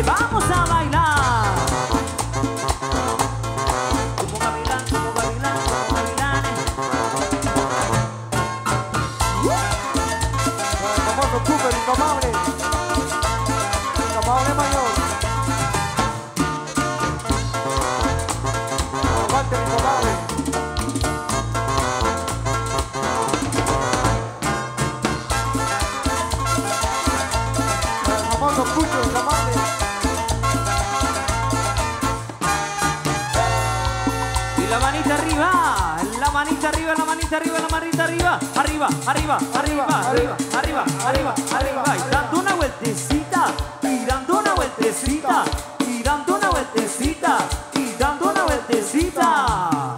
vamos a bailar. Como gavilán, como gavilán, como gavilanes. El famoso Cooper, indomable. Indomable mayor. Aguante el indomable. El famoso Cucho, indomable. Y la manita arriba, la manita arriba, la manita arriba, la manita arriba. Arriba, arriba, arriba, arriba, arriba, arriba, arriba. Y dando una vueltecita, y dando una vueltecita, y dando una vueltecita, y dando una vueltecita.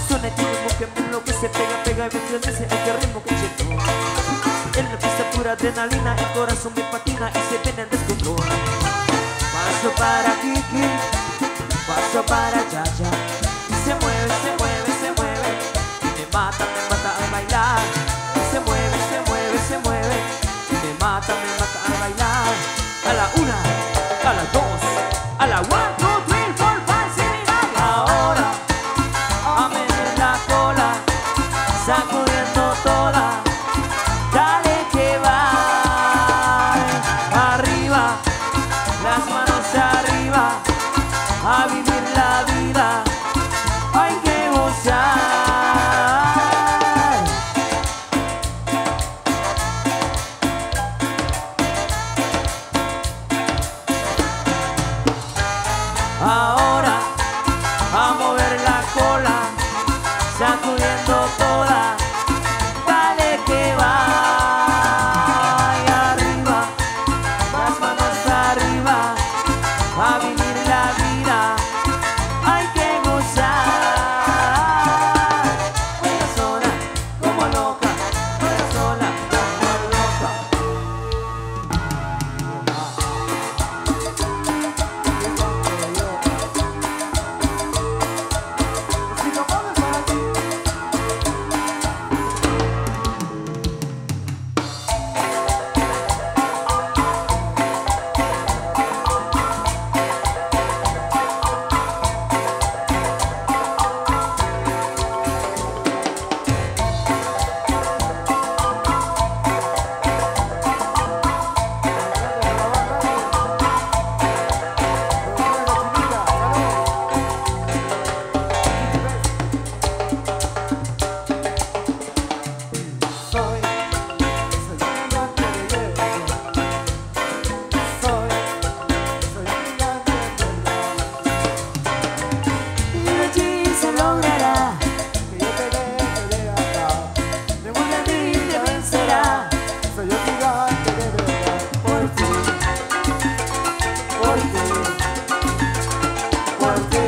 Suena el ritmo que me enloquece, pega, pega y me estremece, este ritmo que cheto. En la pista pura adrenalina, el corazón me patina y se viene en descontrol. Paso para Kiki, paso para Chacha. Se mueve, se mueve, se mueve. Y me mata al bailar. Se mueve, se mueve, se mueve. Y me mata al bailar. A la una, a la dos, a la 1, 2, 3, 4, 5, 6, 7, 8. Ahora, a meter la cola, sacudiendo toda. Dale que va. Arriba, las manos arriba. A vivir la vida hay que gozar. Ahora a mover la cola, sacudiendo toda. Dale que va. Y arriba, las manos arriba. A vivir la vida hay que gozar. Juega sola como loca, juega sola como loca. Si no pones para ti. Y allí se logrará, Que yo te deje de acá. me voy a ti te vencerá. Soy un gigante de verdad. Por ti, por ti, por ti.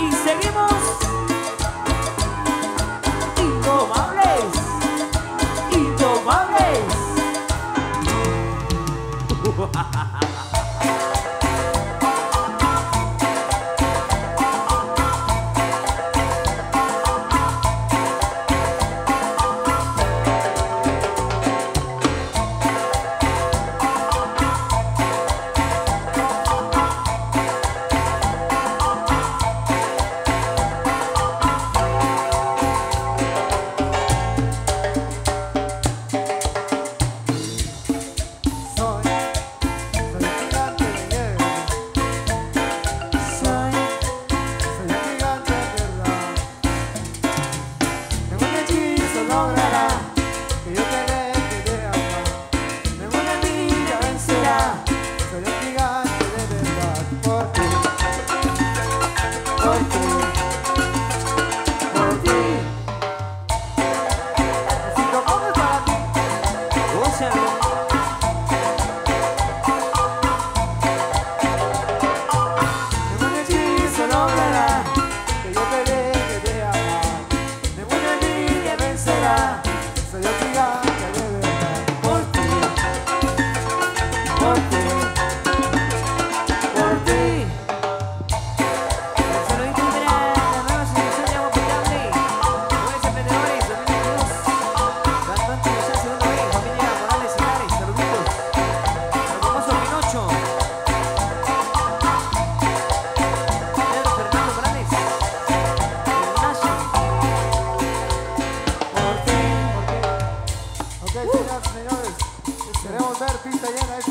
Y seguimos indomables, indomables. Soy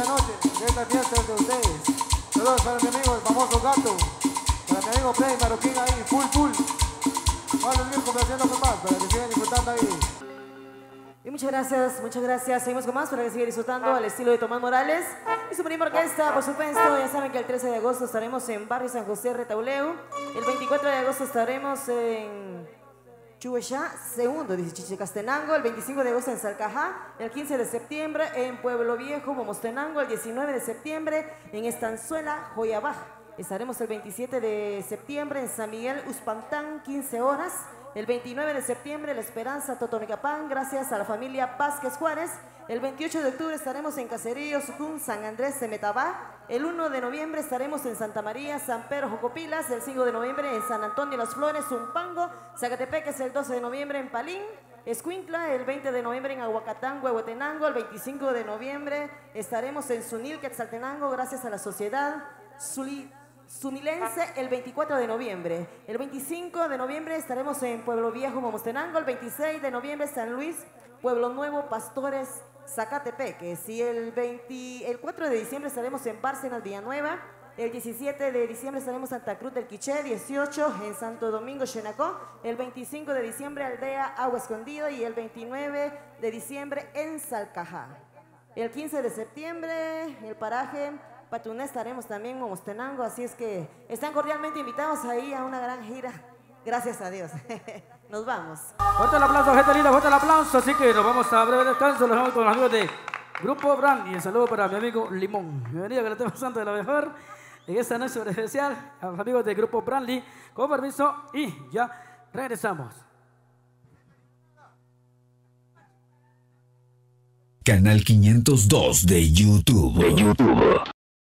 noche, que esta fiesta es de ustedes. Saludos para mi amigo, el famoso gato. Para mi amigo Play Marroquín ahí, full. Vamos a seguir complaciendo con más, para que sigan disfrutando ahí. Y muchas gracias. Seguimos con más para que sigan disfrutando al estilo de Tomás Morales y su prima orquesta, por supuesto. Ya saben que el 13 de agosto estaremos en Barrio San José, Retauleu. El 24 de agosto estaremos en Chuecha, segundo, dice Chichicastenango. El 25 de agosto en Salcajá. El 15 de septiembre en Pueblo Viejo, Momostenango. El 19 de septiembre en Estanzuela, Joyabaj. Estaremos el 27 de septiembre en San Miguel, Uspantán, 15 horas. El 29 de septiembre, La Esperanza, Totonicapán, gracias a la familia Vázquez Juárez. El 28 de octubre estaremos en Caserío, Sucún, San Andrés, Semetabá. El 1 de noviembre estaremos en Santa María, San Pedro, Jocopilas. El 5 de noviembre en San Antonio, Las Flores, Zumpango. Zacatepeques el 12 de noviembre en Palín. Escuintla, el 20 de noviembre en Aguacatán, Huehuetenango. El 25 de noviembre estaremos en Sunil, Quetzaltenango, gracias a la sociedad Sunilense. El 24 de noviembre. El 25 de noviembre estaremos en Pueblo Viejo, Momostenango. El 26 de noviembre San Luis, Pueblo Nuevo, Pastores, Zacatepeques. Y el 4 de diciembre estaremos en Bárcenas, Villanueva. El 17 de diciembre estaremos en Santa Cruz del Quiché. 18 en Santo Domingo, Xenacó. El 25 de diciembre Aldea Agua Escondida. Y el 29 de diciembre en Salcajá. El 15 de septiembre el paraje Patuné estaremos también en Momostenango, así es que están cordialmente invitados ahí a una gran gira. Gracias a Dios. Nos vamos. Fuerte el aplauso, gente linda, fuerte el aplauso. Así que nos vamos a breve descanso. Los dejamos con los amigos de Grupo Brand. Y un saludo para mi amigo Limón. Bienvenido, que le estemos pasando de la mejor. En esta noche especial, a los amigos de Grupo Brandly. Con permiso, y ya regresamos. Canal 502 de YouTube.